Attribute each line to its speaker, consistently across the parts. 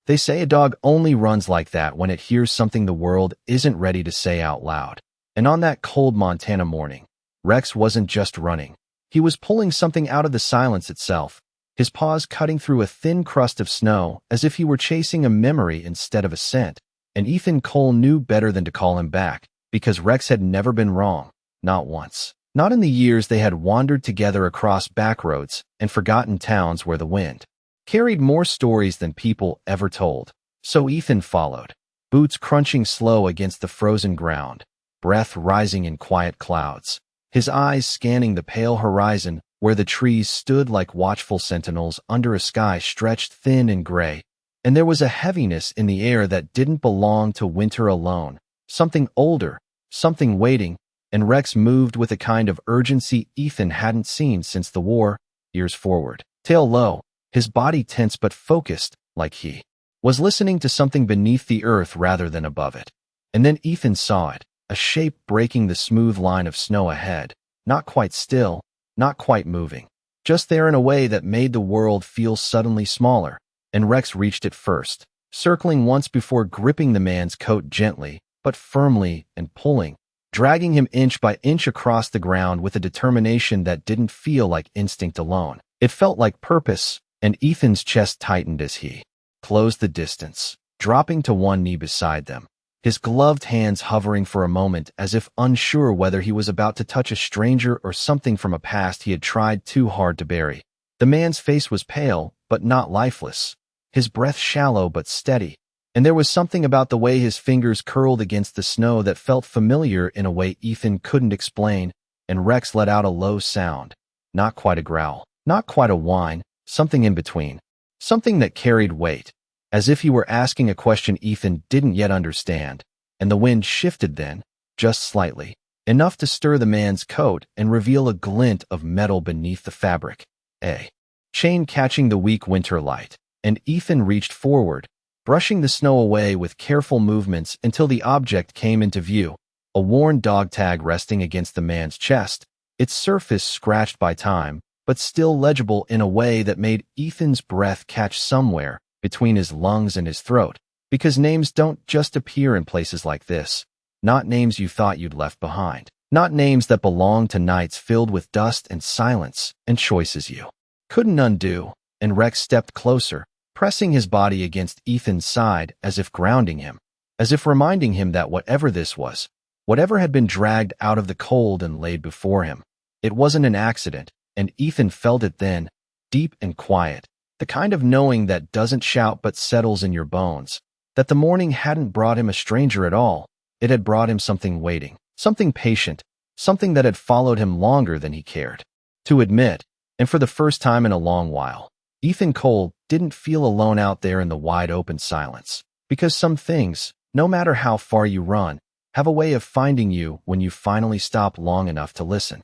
Speaker 1: They say a dog only runs like that when it hears something the world isn't ready to say out loud. And on that cold Montana morning, Rex wasn't just running. He was pulling something out of the silence itself, his paws cutting through a thin crust of snow as if he were chasing a memory instead of a scent. And Ethan Cole knew better than to call him back, because Rex had never been wrong, not once. Not in the years they had wandered together across back roads and forgotten towns where the wind carried more stories than people ever told. So Ethan followed, boots crunching slow against the frozen ground, breath rising in quiet clouds, his eyes scanning the pale horizon where the trees stood like watchful sentinels under a sky stretched thin and gray. And there was a heaviness in the air that didn't belong to winter alone, something older, something waiting, and Rex moved with a kind of urgency Ethan hadn't seen since the war, ears forward, tail low, his body tense but focused, like he was listening to something beneath the earth rather than above it. And then Ethan saw it, a shape breaking the smooth line of snow ahead, not quite still, not quite moving, just there in a way that made the world feel suddenly smaller. And Rex reached it first, circling once before gripping the man's coat gently, but firmly, and pulling, dragging him inch by inch across the ground with a determination that didn't feel like instinct alone. It felt like purpose, and Ethan's chest tightened as he closed the distance, dropping to one knee beside them, his gloved hands hovering for a moment as if unsure whether he was about to touch a stranger or something from a past he had tried too hard to bury. The man's face was pale, but not lifeless, his breath shallow but steady, and there was something about the way his fingers curled against the snow that felt familiar in a way Ethan couldn't explain. And Rex let out a low sound, not quite a growl, not quite a whine, something in between, something that carried weight, as if he were asking a question Ethan didn't yet understand. And the wind shifted then, just slightly, enough to stir the man's coat and reveal a glint of metal beneath the fabric, a chain catching the weak winter light. And Ethan reached forward, brushing the snow away with careful movements until the object came into view, a worn dog tag resting against the man's chest, its surface scratched by time, but still legible in a way that made Ethan's breath catch somewhere between his lungs and his throat, because names don't just appear in places like this, not names you thought you'd left behind, not names that belong to nights filled with dust and silence and choices you couldn't undo. And Rex stepped closer, pressing his body against Ethan's side as if grounding him, as if reminding him that whatever this was, whatever had been dragged out of the cold and laid before him, it wasn't an accident. And Ethan felt it then, deep and quiet, the kind of knowing that doesn't shout but settles in your bones, that the morning hadn't brought him a stranger at all, it had brought him something waiting, something patient, something that had followed him longer than he cared to admit. And for the first time in a long while, Ethan Cole didn't feel alone out there in the wide open silence, because some things, no matter how far you run, have a way of finding you when you finally stop long enough to listen.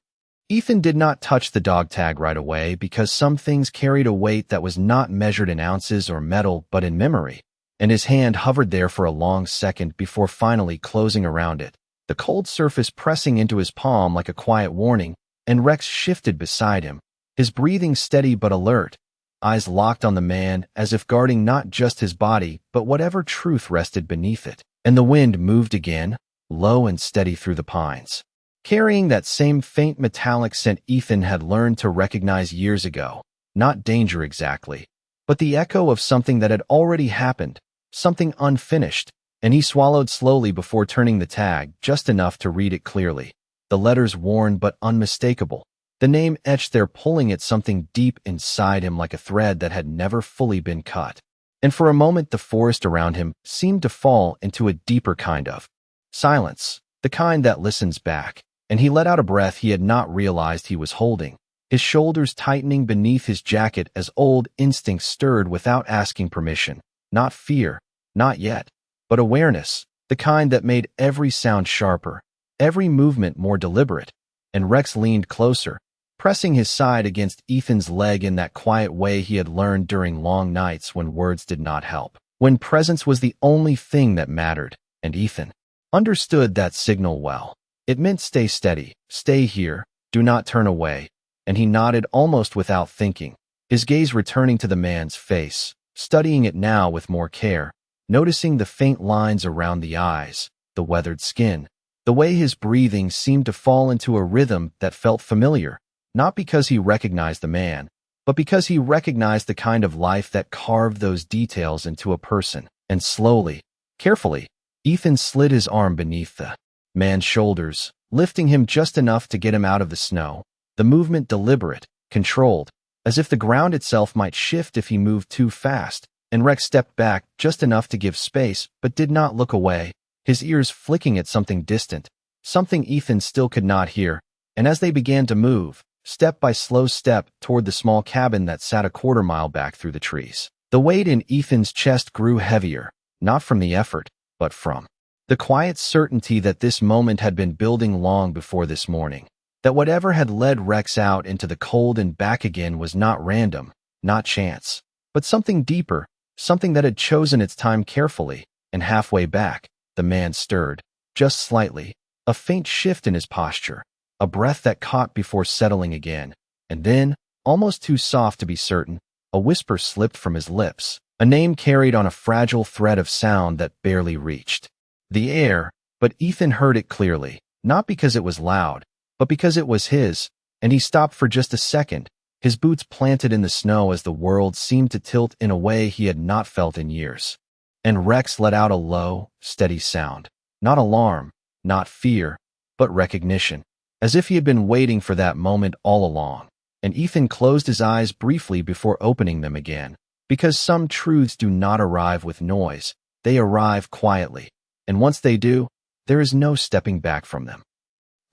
Speaker 1: Ethan did not touch the dog tag right away because some things carried a weight that was not measured in ounces or metal but in memory, and his hand hovered there for a long second before finally closing around it, the cold surface pressing into his palm like a quiet warning. And Rex shifted beside him, his breathing steady but alert, eyes locked on the man as if guarding not just his body but whatever truth rested beneath it. And the wind moved again, low and steady through the pines, carrying that same faint metallic scent Ethan had learned to recognize years ago. Not danger exactly, but the echo of something that had already happened, something unfinished. And he swallowed slowly before turning the tag, just enough to read it clearly. The letters worn but unmistakable, the name etched there, pulling at something deep inside him like a thread that had never fully been cut. And for a moment the forest around him seemed to fall into a deeper kind of silence, the kind that listens back. And he let out a breath he had not realized he was holding, his shoulders tightening beneath his jacket as old instincts stirred without asking permission. Not fear, not yet, but awareness, the kind that made every sound sharper, every movement more deliberate. And Rex leaned closer, pressing his side against Ethan's leg in that quiet way he had learned during long nights when words did not help, when presence was the only thing that mattered. And Ethan understood that signal well. It meant stay steady, stay here, do not turn away. And he nodded almost without thinking, his gaze returning to the man's face, studying it now with more care, noticing the faint lines around the eyes, the weathered skin, the way his breathing seemed to fall into a rhythm that felt familiar, not because he recognized the man, but because he recognized the kind of life that carved those details into a person. And slowly, carefully, Ethan slid his arm beneath the man's shoulders, lifting him just enough to get him out of the snow, the movement deliberate, controlled, as if the ground itself might shift if he moved too fast, and Rex stepped back just enough to give space but did not look away, his ears flicking at something distant, something Ethan still could not hear, and as they began to move, step by slow step toward the small cabin that sat a quarter-mile back through the trees, the weight in Ethan's chest grew heavier, not from the effort, but from the quiet certainty that this moment had been building long before this morning, that whatever had led Rex out into the cold and back again was not random, not chance, but something deeper, something that had chosen its time carefully. And halfway back, the man stirred, just slightly, a faint shift in his posture, a breath that caught before settling again, and then, almost too soft to be certain, a whisper slipped from his lips, a name carried on a fragile thread of sound that barely reached the air, but Ethan heard it clearly, not because it was loud, but because it was his, and he stopped for just a second, his boots planted in the snow as the world seemed to tilt in a way he had not felt in years. And Rex let out a low, steady sound, not alarm, not fear, but recognition, as if he had been waiting for that moment all along. And Ethan closed his eyes briefly before opening them again, because some truths do not arrive with noise, they arrive quietly, and once they do, there is no stepping back from them.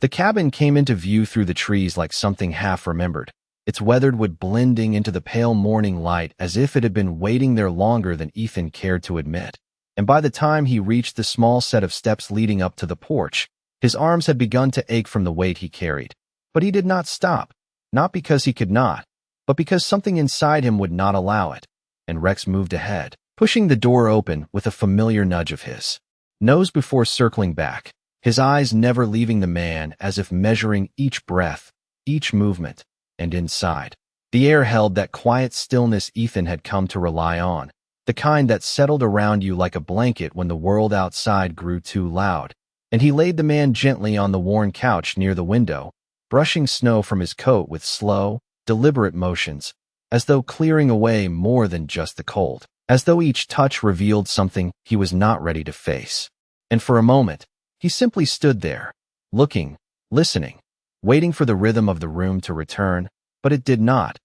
Speaker 1: The cabin came into view through the trees like something half-remembered, its weathered wood blending into the pale morning light as if it had been waiting there longer than Ethan cared to admit. And by the time he reached the small set of steps leading up to the porch, his arms had begun to ache from the weight he carried. But he did not stop, not because he could not, but because something inside him would not allow it. And Rex moved ahead, pushing the door open with a familiar nudge of his nose before circling back, his eyes never leaving the man as if measuring each breath, each movement. And inside, the air held that quiet stillness Ethan had come to rely on, the kind that settled around you like a blanket when the world outside grew too loud. And he laid the man gently on the worn couch near the window, brushing snow from his coat with slow, deliberate motions, as though clearing away more than just the cold, as though each touch revealed something he was not ready to face. And for a moment, he simply stood there, looking, listening, waiting for the rhythm of the room to return, but it did not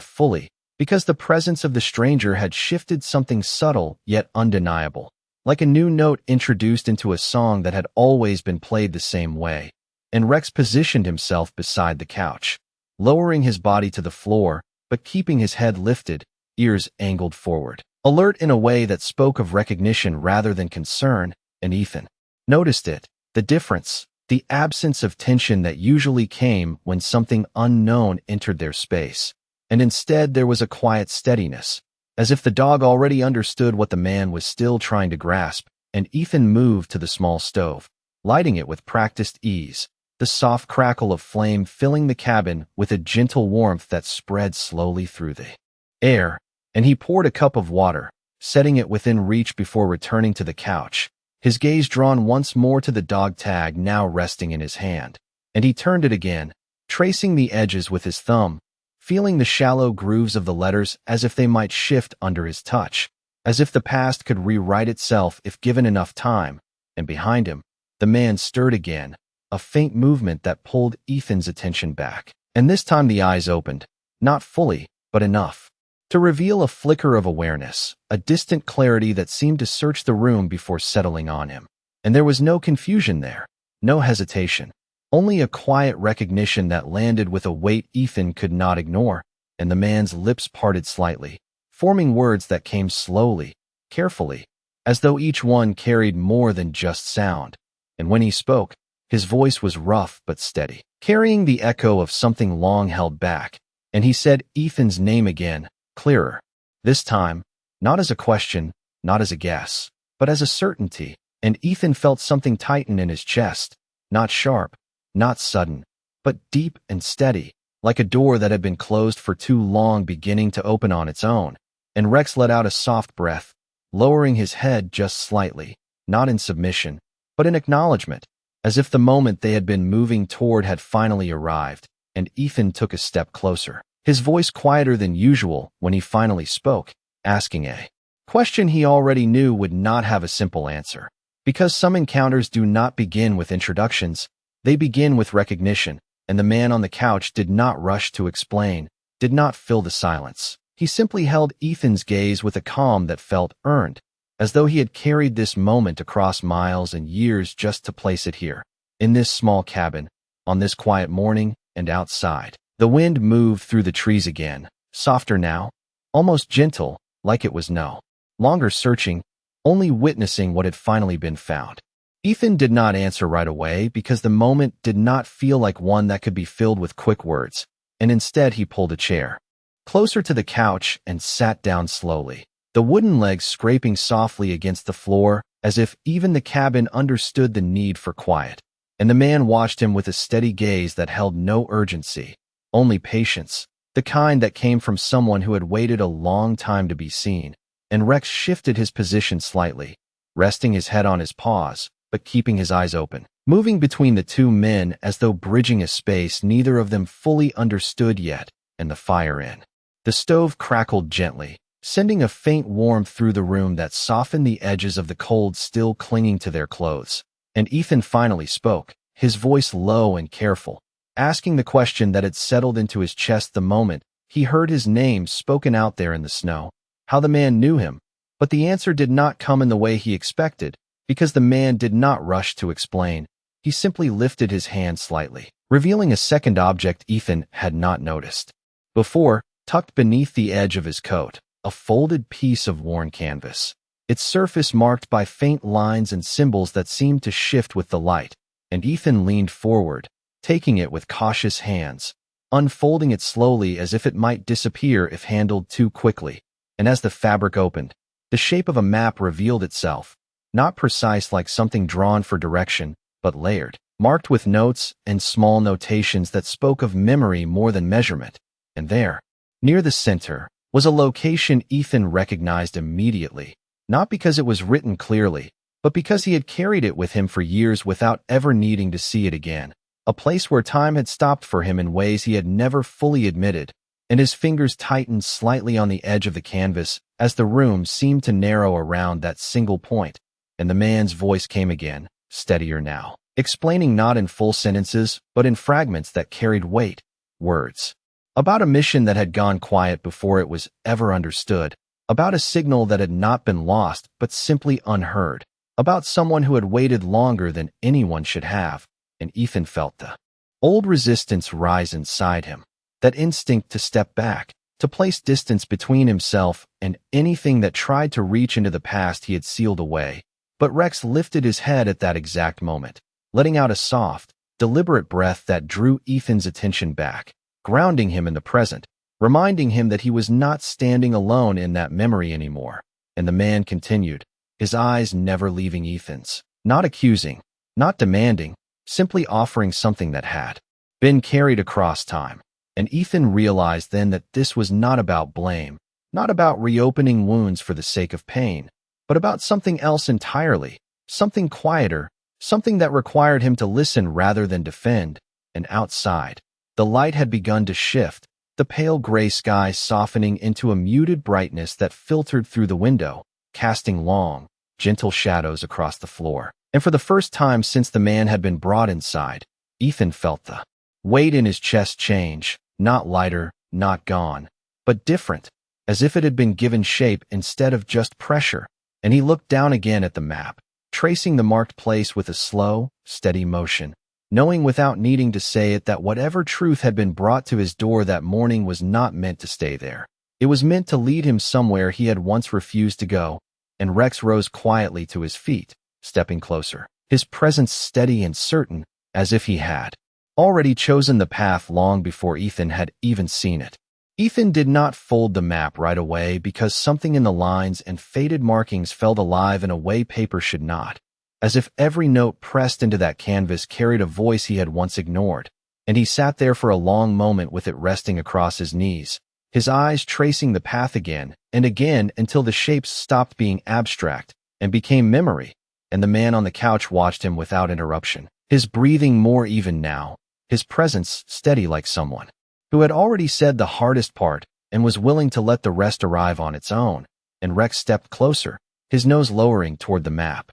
Speaker 1: fully, because the presence of the stranger had shifted something subtle yet undeniable, like a new note introduced into a song that had always been played the same way. And Rex positioned himself beside the couch, lowering his body to the floor, but keeping his head lifted, ears angled forward, alert in a way that spoke of recognition rather than concern, and Ethan noticed it, the difference, the absence of tension that usually came when something unknown entered their space. And instead there was a quiet steadiness, as if the dog already understood what the man was still trying to grasp, and Ethan moved to the small stove, lighting it with practiced ease, the soft crackle of flame filling the cabin with a gentle warmth that spread slowly through the air, and he poured a cup of water, setting it within reach before returning to the couch, his gaze drawn once more to the dog tag now resting in his hand. And he turned it again, tracing the edges with his thumb, feeling the shallow grooves of the letters as if they might shift under his touch, as if the past could rewrite itself if given enough time. And behind him, the man stirred again, a faint movement that pulled Ethan's attention back. And this time the eyes opened, not fully, but enough to reveal a flicker of awareness, a distant clarity that seemed to search the room before settling on him. And there was no confusion there, no hesitation, only a quiet recognition that landed with a weight Ethan could not ignore, and the man's lips parted slightly, forming words that came slowly, carefully, as though each one carried more than just sound. And when he spoke, his voice was rough but steady, carrying the echo of something long held back, and he said Ethan's name again, clearer. This time, not as a question, not as a guess, but as a certainty, and Ethan felt something tighten in his chest, not sharp, not sudden, but deep and steady, like a door that had been closed for too long beginning to open on its own. and Rex let out a soft breath, lowering his head just slightly, not in submission, but in acknowledgement, as if the moment they had been moving toward had finally arrived, and Ethan took a step closer, his voice quieter than usual when he finally spoke, asking a question he already knew would not have a simple answer. Because some encounters do not begin with introductions, they begin with recognition, and the man on the couch did not rush to explain, did not fill the silence. He simply held Ethan's gaze with a calm that felt earned, as though he had carried this moment across miles and years just to place it here, in this small cabin, on this quiet morning, and outside. The wind moved through the trees again, softer now, almost gentle, like it was no longer searching, only witnessing what had finally been found. Ethan did not answer right away because the moment did not feel like one that could be filled with quick words, and instead he pulled a chair closer to the couch and sat down slowly, the wooden legs scraping softly against the floor as if even the cabin understood the need for quiet. And the man watched him with a steady gaze that held no urgency, only patience, the kind that came from someone who had waited a long time to be seen. And Rex shifted his position slightly, resting his head on his paws, but keeping his eyes open, moving between the two men as though bridging a space neither of them fully understood yet, and the fire in the stove crackled gently, sending a faint warmth through the room that softened the edges of the cold still clinging to their clothes. And Ethan finally spoke, his voice low and careful, asking the question that had settled into his chest the moment he heard his name spoken out there in the snow. How the man knew him, but the answer did not come in the way he expected, because the man did not rush to explain. He simply lifted his hand slightly, revealing a second object Ethan had not noticed before, tucked beneath the edge of his coat, a folded piece of worn canvas, its surface marked by faint lines and symbols that seemed to shift with the light. And Ethan leaned forward, taking it with cautious hands, unfolding it slowly as if it might disappear if handled too quickly. And as the fabric opened, the shape of a map revealed itself, not precise like something drawn for direction, but layered, marked with notes and small notations that spoke of memory more than measurement. And there, near the center, was a location Ethan recognized immediately, not because it was written clearly, but because he had carried it with him for years without ever needing to see it again, a place where time had stopped for him in ways he had never fully admitted. And his fingers tightened slightly on the edge of the canvas as the room seemed to narrow around that single point, and the man's voice came again, steadier now, explaining not in full sentences, but in fragments that carried weight, words, about a mission that had gone quiet before it was ever understood, about a signal that had not been lost but simply unheard, about someone who had waited longer than anyone should have. And Ethan felt the old resistance rise inside him. That instinct to step back, to place distance between himself and anything that tried to reach into the past he had sealed away. But Rex lifted his head at that exact moment, letting out a soft, deliberate breath that drew Ethan's attention back, grounding him in the present, reminding him that he was not standing alone in that memory anymore. And the man continued, his eyes never leaving Ethan's, not accusing, not demanding, simply offering something that had been carried across time. And Ethan realized then that this was not about blame, not about reopening wounds for the sake of pain, but about something else entirely, something quieter, something that required him to listen rather than defend. And outside, the light had begun to shift, the pale gray sky softening into a muted brightness that filtered through the window, casting long, gentle shadows across the floor. And for the first time since the man had been brought inside, Ethan felt the weight in his chest change, not lighter, not gone, but different, as if it had been given shape instead of just pressure. And he looked down again at the map, tracing the marked place with a slow, steady motion, knowing without needing to say it that whatever truth had been brought to his door that morning was not meant to stay there. It was meant to lead him somewhere he had once refused to go. And Rex rose quietly to his feet, stepping closer, his presence steady and certain, as if he had already chosen the path long before Ethan had even seen it. Ethan did not fold the map right away because something in the lines and faded markings felt alive in a way paper should not, as if every note pressed into that canvas carried a voice he had once ignored. And he sat there for a long moment with it resting across his knees, his eyes tracing the path again and again until the shapes stopped being abstract and became memory, and the man on the couch watched him without interruption, his breathing more even now, his presence steady like someone who had already said the hardest part and was willing to let the rest arrive on its own. And Rex stepped closer, his nose lowering toward the map,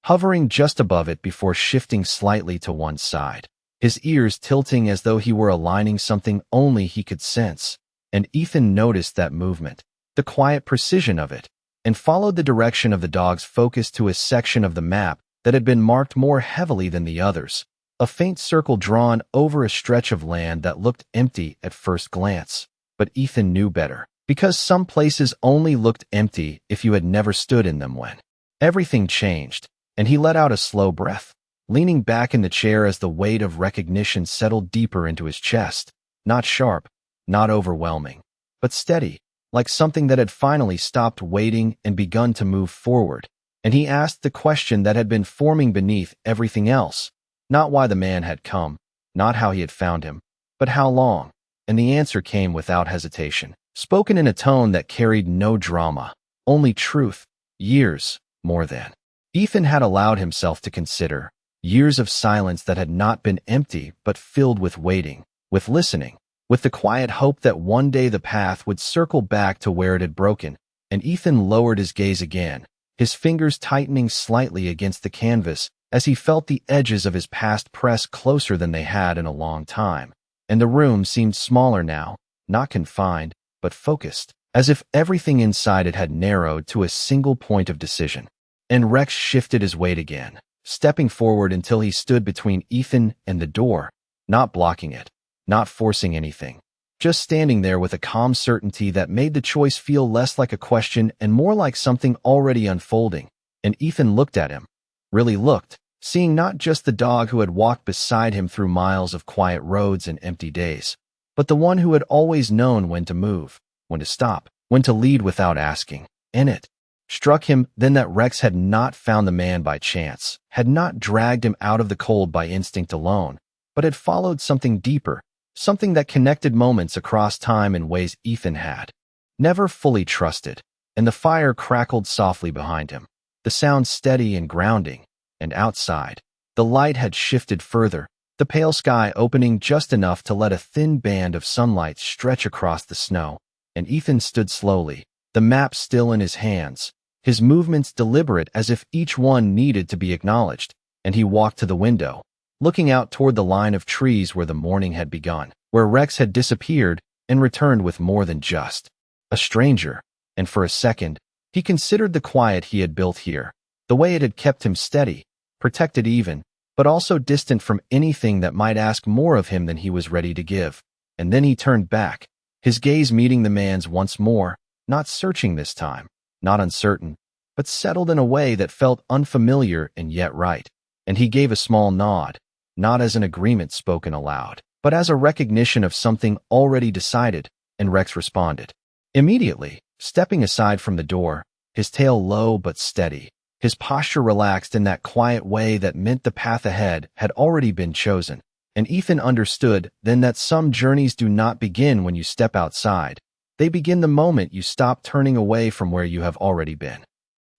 Speaker 1: hovering just above it before shifting slightly to one side, his ears tilting as though he were aligning something only he could sense. And Ethan noticed that movement, the quiet precision of it, and followed the direction of the dog's focus to a section of the map that had been marked more heavily than the others, a faint circle drawn over a stretch of land that looked empty at first glance. But Ethan knew better, because some places only looked empty if you had never stood in them. When everything changed, and he let out a slow breath, leaning back in the chair as the weight of recognition settled deeper into his chest, not sharp, not overwhelming, but steady, like something that had finally stopped waiting and begun to move forward. And he asked the question that had been forming beneath everything else, not why the man had come, not how he had found him, but how long. And the answer came without hesitation, spoken in a tone that carried no drama, only truth. Years, more than Ethan had allowed himself to consider. Years of silence that had not been empty but filled with waiting, with listening, with the quiet hope that one day the path would circle back to where it had broken. And Ethan lowered his gaze again, his fingers tightening slightly against the canvas as he felt the edges of his past press closer than they had in a long time. And the room seemed smaller now, not confined, but focused, as if everything inside it had narrowed to a single point of decision. And Rex shifted his weight again, stepping forward until he stood between Ethan and the door, not blocking it, not forcing anything, just standing there with a calm certainty that made the choice feel less like a question and more like something already unfolding. And Ethan looked at him, really looked, seeing not just the dog who had walked beside him through miles of quiet roads and empty days, but the one who had always known when to move, when to stop, when to lead without asking. And it struck him then that Rex had not found the man by chance, had not dragged him out of the cold by instinct alone, but had followed something deeper, something that connected moments across time in ways Ethan had never fully trusted. And the fire crackled softly behind him, the sound steady and grounding. And outside, the light had shifted further, the pale sky opening just enough to let a thin band of sunlight stretch across the snow. And Ethan stood slowly, the map still in his hands, his movements deliberate as if each one needed to be acknowledged. And he walked to the window, looking out toward the line of trees where the morning had begun, where Rex had disappeared and returned with more than just a stranger. And for a second, he considered the quiet he had built here, the way it had kept him steady, protected even, but also distant from anything that might ask more of him than he was ready to give. And then he turned back, his gaze meeting the man's once more, not searching this time, not uncertain, but settled in a way that felt unfamiliar and yet right. And he gave a small nod, not as an agreement spoken aloud, but as a recognition of something already decided. And Rex responded immediately, stepping aside from the door, his tail low but steady, his posture relaxed in that quiet way that meant the path ahead had already been chosen. And Ethan understood then that some journeys do not begin when you step outside. They begin the moment you stop turning away from where you have already been.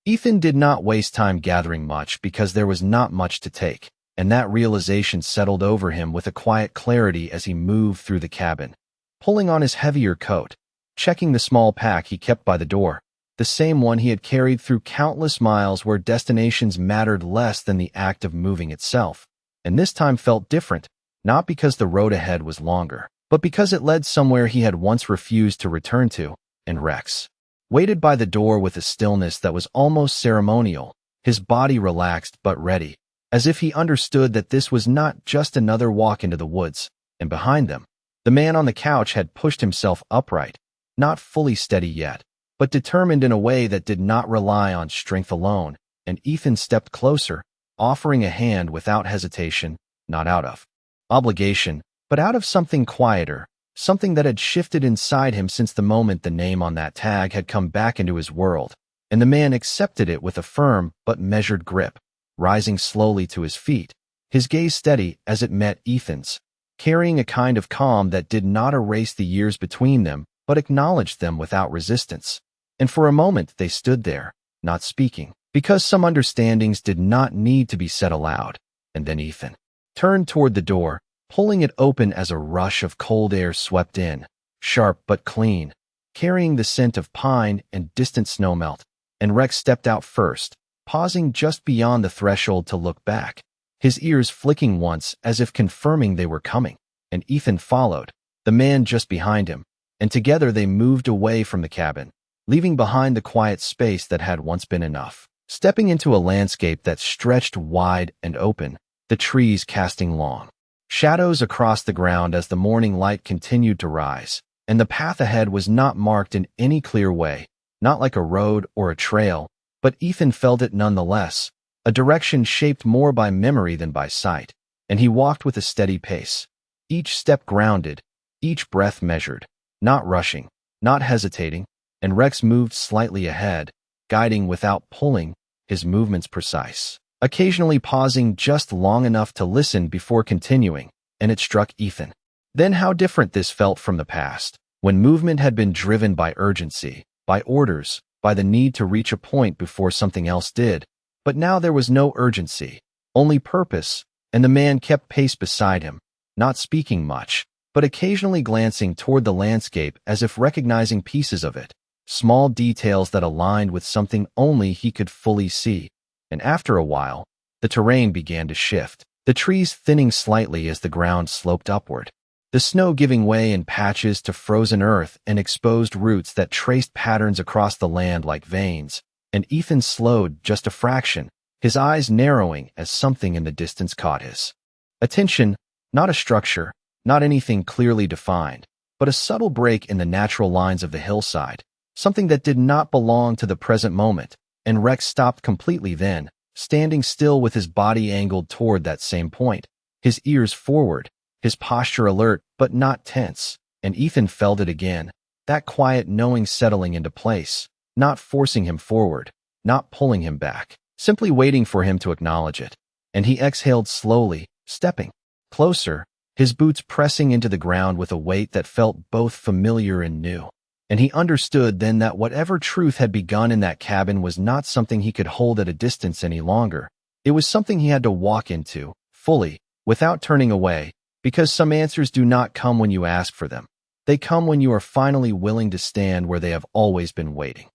Speaker 1: Ethan did not waste time gathering much because there was not much to take, and that realization settled over him with a quiet clarity as he moved through the cabin, pulling on his heavier coat, checking the small pack he kept by the door, the same one he had carried through countless miles where destinations mattered less than the act of moving itself. And this time felt different, not because the road ahead was longer, but because it led somewhere he had once refused to return to. And Rex waited by the door with a stillness that was almost ceremonial, his body relaxed but ready, as if he understood that this was not just another walk into the woods. And behind them, the man on the couch had pushed himself upright, not fully steady yet, but determined in a way that did not rely on strength alone. And Ethan stepped closer, offering a hand without hesitation, not out of obligation, but out of something quieter, something that had shifted inside him since the moment the name on that tag had come back into his world. And the man accepted it with a firm but measured grip, rising slowly to his feet, his gaze steady as it met Ethan's, carrying a kind of calm that did not erase the years between them, but acknowledged them without resistance. And for a moment they stood there, not speaking, because some understandings did not need to be said aloud. And then Ethan turned toward the door, pulling it open as a rush of cold air swept in, sharp but clean, carrying the scent of pine and distant snowmelt. And Rex stepped out first, pausing just beyond the threshold to look back, his ears flicking once as if confirming they were coming. And Ethan followed, the man just behind him, and together they moved away from the cabin, leaving behind the quiet space that had once been enough. Stepping into a landscape that stretched wide and open, the trees casting long shadows across the ground as the morning light continued to rise, and the path ahead was not marked in any clear way, not like a road or a trail, but Ethan felt it nonetheless, a direction shaped more by memory than by sight, and he walked with a steady pace, each step grounded, each breath measured, not rushing, not hesitating, and Rex moved slightly ahead, guiding without pulling, his movements precise, occasionally pausing just long enough to listen before continuing, and it struck Ethan. Then how different this felt from the past, when movement had been driven by urgency, by orders, by the need to reach a point before something else did. But now there was no urgency, only purpose, and the man kept pace beside him, not speaking much, but occasionally glancing toward the landscape as if recognizing pieces of it, small details that aligned with something only he could fully see. And after a while, the terrain began to shift, the trees thinning slightly as the ground sloped upward, the snow giving way in patches to frozen earth and exposed roots that traced patterns across the land like veins. And Ethan slowed just a fraction, his eyes narrowing as something in the distance caught his attention, not a structure, not anything clearly defined, but a subtle break in the natural lines of the hillside, something that did not belong to the present moment. And Rex stopped completely then, standing still with his body angled toward that same point, his ears forward, his posture alert but not tense. And Ethan felt it again, that quiet knowing settling into place, not forcing him forward, not pulling him back, simply waiting for him to acknowledge it. And he exhaled slowly, stepping closer, his boots pressing into the ground with a weight that felt both familiar and new. And he understood then that whatever truth had begun in that cabin was not something he could hold at a distance any longer. It was something he had to walk into, fully, without turning away, because some answers do not come when you ask for them. They come when you are finally willing to stand where they have always been waiting.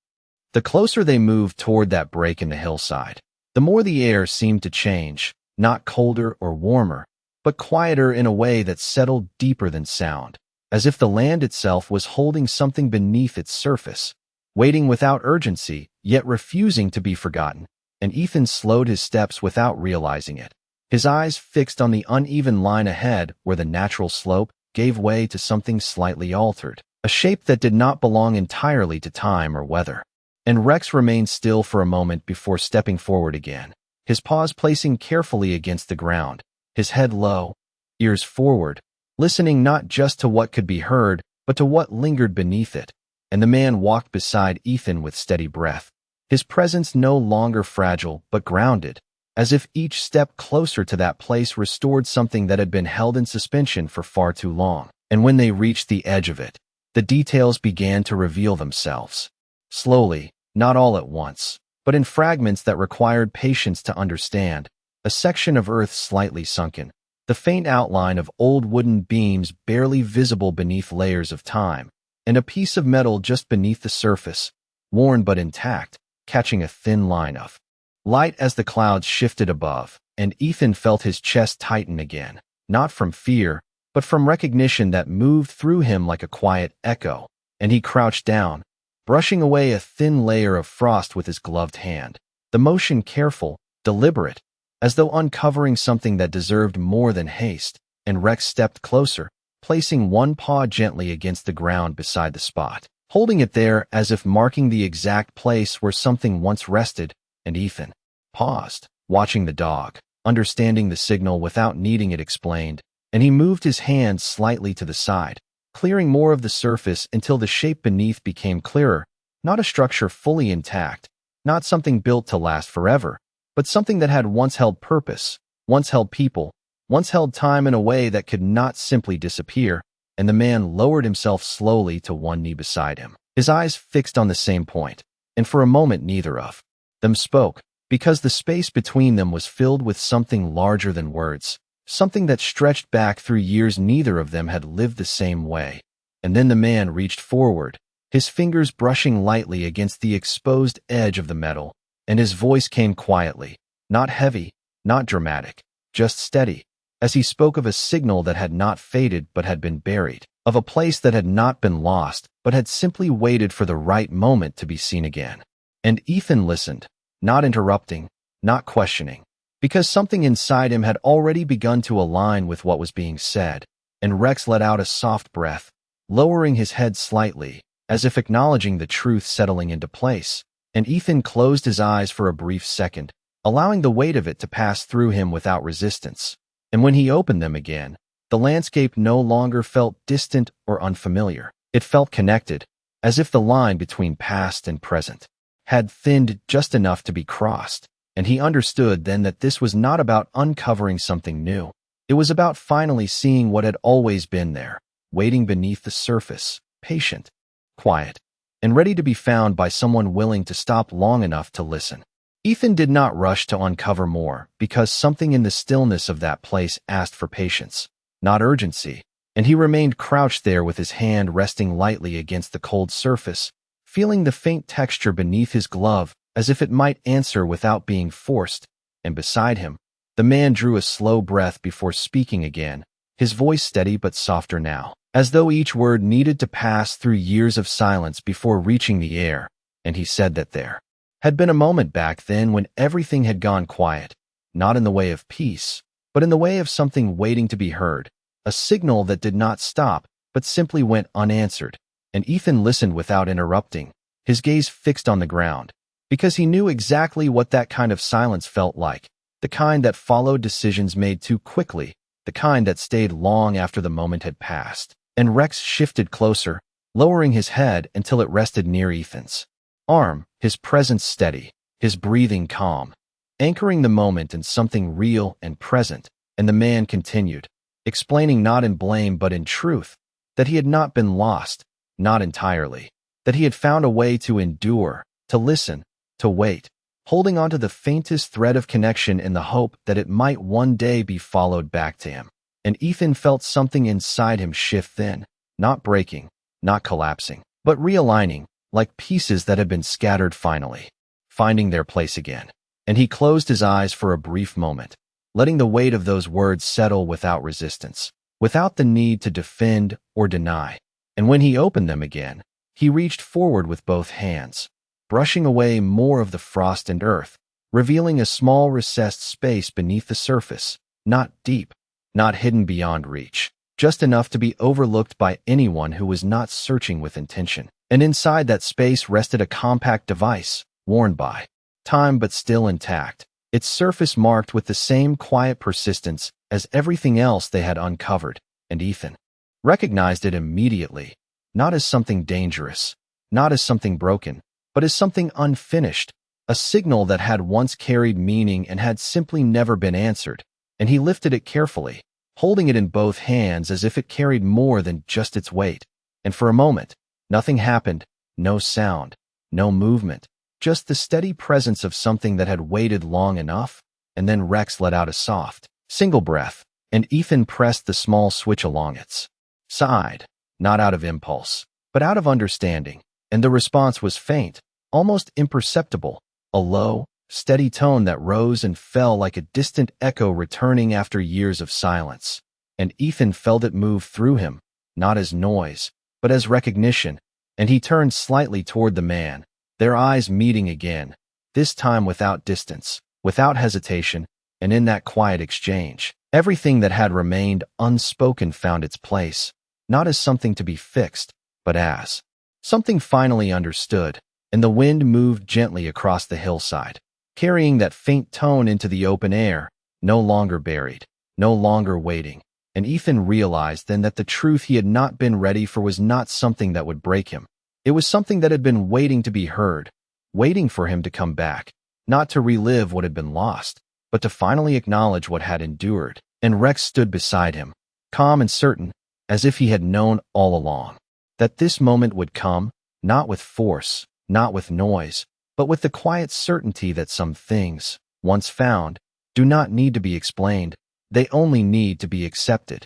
Speaker 1: The closer they moved toward that break in the hillside, the more the air seemed to change, not colder or warmer, but quieter in a way that settled deeper than sound, as if the land itself was holding something beneath its surface, waiting without urgency, yet refusing to be forgotten. And Ethan slowed his steps without realizing it, his eyes fixed on the uneven line ahead where the natural slope gave way to something slightly altered, a shape that did not belong entirely to time or weather. And Rex remained still for a moment before stepping forward again, his paws placing carefully against the ground, his head low, ears forward, listening not just to what could be heard, but to what lingered beneath it. And the man walked beside Ethan with steady breath, his presence no longer fragile but grounded, as if each step closer to that place restored something that had been held in suspension for far too long. And when they reached the edge of it, the details began to reveal themselves. Slowly, not all at once, but in fragments that required patience to understand. A section of earth slightly sunken, the faint outline of old wooden beams barely visible beneath layers of time, and a piece of metal just beneath the surface, worn but intact, catching a thin line of light as the clouds shifted above. And Ethan felt his chest tighten again, not from fear, but from recognition that moved through him like a quiet echo. And he crouched down, brushing away a thin layer of frost with his gloved hand, the motion careful, deliberate, as though uncovering something that deserved more than haste. And Rex stepped closer, placing one paw gently against the ground beside the spot, holding it there as if marking the exact place where something once rested. And Ethan paused, watching the dog, understanding the signal without needing it explained, and he moved his hand slightly to the side, clearing more of the surface until the shape beneath became clearer, not a structure fully intact, not something built to last forever, but something that had once held purpose, once held people, once held time in a way that could not simply disappear. and the man lowered himself slowly to one knee beside him, his eyes fixed on the same point, and for a moment neither of them spoke, because the space between them was filled with something larger than words, something that stretched back through years neither of them had lived the same way. And then the man reached forward, his fingers brushing lightly against the exposed edge of the metal, and his voice came quietly, not heavy, not dramatic, just steady, as he spoke of a signal that had not faded but had been buried, of a place that had not been lost but had simply waited for the right moment to be seen again. And Ethan listened, not interrupting, not questioning, because something inside him had already begun to align with what was being said, and Rex let out a soft breath, lowering his head slightly, as if acknowledging the truth settling into place, and Ethan closed his eyes for a brief second, allowing the weight of it to pass through him without resistance. And when he opened them again, the landscape no longer felt distant or unfamiliar. It felt connected, as if the line between past and present had thinned just enough to be crossed, and he understood then that this was not about uncovering something new. It was about finally seeing what had always been there, waiting beneath the surface, patient, quiet, and ready to be found by someone willing to stop long enough to listen. Ethan did not rush to uncover more, because something in the stillness of that place asked for patience, not urgency, and he remained crouched there with his hand resting lightly against the cold surface, feeling the faint texture beneath his glove as if it might answer without being forced. And beside him, the man drew a slow breath before speaking again, his voice steady but softer now, as though each word needed to pass through years of silence before reaching the air. And he said that there had been a moment back then when everything had gone quiet, not in the way of peace, but in the way of something waiting to be heard, a signal that did not stop, but simply went unanswered. And Ethan listened without interrupting, his gaze fixed on the ground, because he knew exactly what that kind of silence felt like, the kind that followed decisions made too quickly, the kind that stayed long after the moment had passed. And Rex shifted closer, lowering his head until it rested near Ethan's arm, his presence steady, his breathing calm, anchoring the moment in something real and present. And the man continued, explaining not in blame but in truth, that he had not been lost, not entirely, that he had found a way to endure, to listen, to wait, holding on to the faintest thread of connection in the hope that it might one day be followed back to him. And Ethan felt something inside him shift then, not breaking, not collapsing, but realigning, like pieces that had been scattered finally, finding their place again. And he closed his eyes for a brief moment, letting the weight of those words settle without resistance, without the need to defend or deny. And when he opened them again, he reached forward with both hands, brushing away more of the frost and earth, revealing a small recessed space beneath the surface, not deep, not hidden beyond reach, just enough to be overlooked by anyone who was not searching with intention. And inside that space rested a compact device, worn by time but still intact, its surface marked with the same quiet persistence as everything else they had uncovered. And Ethan recognized it immediately, not as something dangerous, not as something broken, but as something unfinished, a signal that had once carried meaning and had simply never been answered. And he lifted it carefully, holding it in both hands as if it carried more than just its weight. And for a moment, nothing happened, no sound, no movement, just the steady presence of something that had waited long enough. And then Rex let out a soft, single breath, and Ethan pressed the small switch along its side, not out of impulse, but out of understanding. And the response was faint, almost imperceptible, a low, steady tone that rose and fell like a distant echo returning after years of silence. And Ethan felt it move through him, not as noise, but as recognition. And he turned slightly toward the man, their eyes meeting again, this time without distance, without hesitation. And in that quiet exchange, everything that had remained unspoken found its place, not as something to be fixed, but as something finally understood. And the wind moved gently across the hillside, carrying that faint tone into the open air, no longer buried, no longer waiting. And Ethan realized then that the truth he had not been ready for was not something that would break him. It was something that had been waiting to be heard, waiting for him to come back, not to relive what had been lost, but to finally acknowledge what had endured. And Rex stood beside him, calm and certain, as if he had known all along that this moment would come, not with force, not with noise, but with the quiet certainty that some things, once found, do not need to be explained, they only need to be accepted.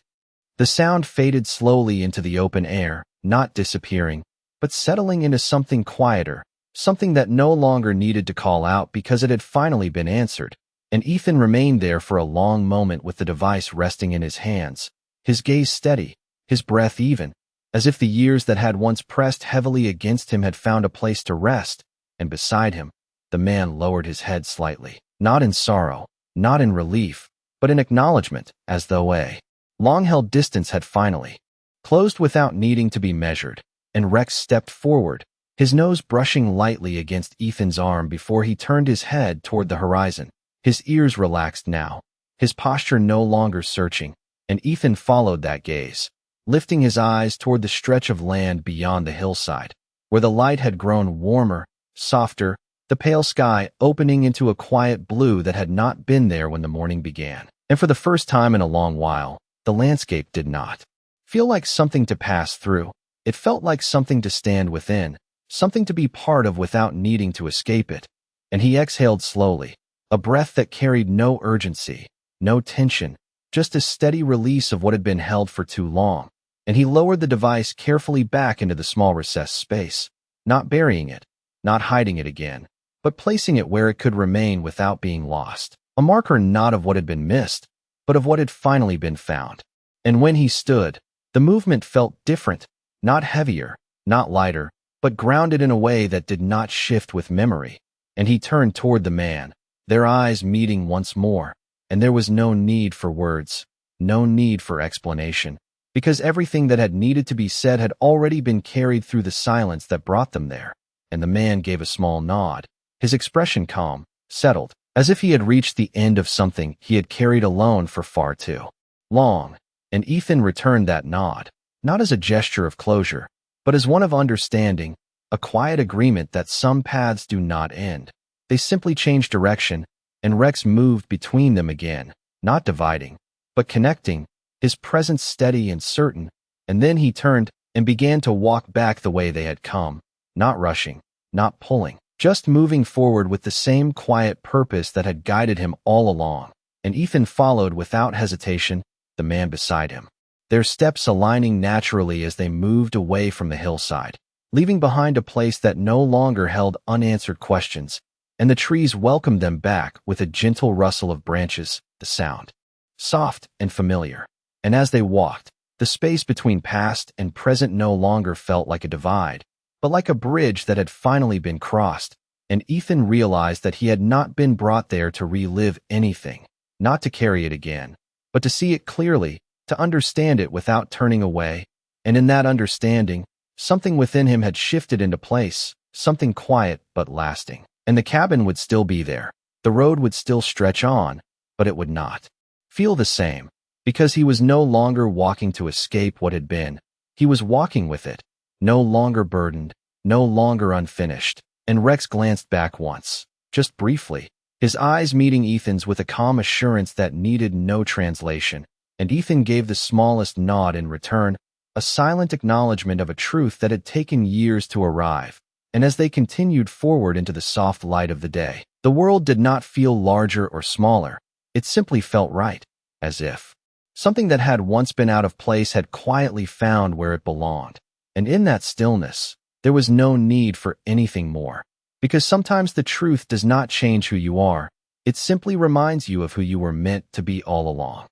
Speaker 1: The sound faded slowly into the open air, not disappearing, but settling into something quieter, something that no longer needed to call out because it had finally been answered. And Ethan remained there for a long moment with the device resting in his hands, his gaze steady, his breath even, as if the years that had once pressed heavily against him had found a place to rest. And beside him, the man lowered his head slightly, not in sorrow, not in relief, but in acknowledgement, as though a long-held distance had finally closed without needing to be measured. And Rex stepped forward, his nose brushing lightly against Ethan's arm before he turned his head toward the horizon. His ears relaxed now, his posture no longer searching, and Ethan followed that gaze, lifting his eyes toward the stretch of land beyond the hillside, where the light had grown warmer, softer, the pale sky opening into a quiet blue that had not been there when the morning began. And for the first time in a long while, the landscape did not feel like something to pass through. It felt like something to stand within, something to be part of without needing to escape it. And he exhaled slowly, a breath that carried no urgency, no tension, just a steady release of what had been held for too long. And he lowered the device carefully back into the small recessed space, not burying it, not hiding it again, but placing it where it could remain without being lost. A marker not of what had been missed, but of what had finally been found. And when he stood, the movement felt different, not heavier, not lighter, but grounded in a way that did not shift with memory. And he turned toward the man, their eyes meeting once more, and there was no need for words, no need for explanation, because everything that had needed to be said had already been carried through the silence that brought them there. And the man gave a small nod, his expression calm, settled, as if he had reached the end of something he had carried alone for far too long. And Ethan returned that nod, not as a gesture of closure, but as one of understanding, a quiet agreement that some paths do not end. They simply change direction, and Rex moved between them again, not dividing, but connecting, his presence steady and certain. And then he turned and began to walk back the way they had come, not rushing, not pulling, just moving forward with the same quiet purpose that had guided him all along. And Ethan followed without hesitation, the man beside him, their steps aligning naturally as they moved away from the hillside, leaving behind a place that no longer held unanswered questions. And the trees welcomed them back with a gentle rustle of branches, the sound soft and familiar. And as they walked, the space between past and present no longer felt like a divide, but like a bridge that had finally been crossed. And Ethan realized that he had not been brought there to relive anything, not to carry it again, but to see it clearly, to understand it without turning away. And in that understanding, something within him had shifted into place, something quiet but lasting. And the cabin would still be there, the road would still stretch on, but it would not feel the same, because he was no longer walking to escape what had been. He was walking with it, no longer burdened, no longer unfinished. And Rex glanced back once, just briefly, his eyes meeting Ethan's with a calm assurance that needed no translation. And Ethan gave the smallest nod in return, a silent acknowledgement of a truth that had taken years to arrive. And as they continued forward into the soft light of the day, the world did not feel larger or smaller. It simply felt right, as if something that had once been out of place had quietly found where it belonged. And in that stillness, there was no need for anything more. Because sometimes the truth does not change who you are, it simply reminds you of who you were meant to be all along.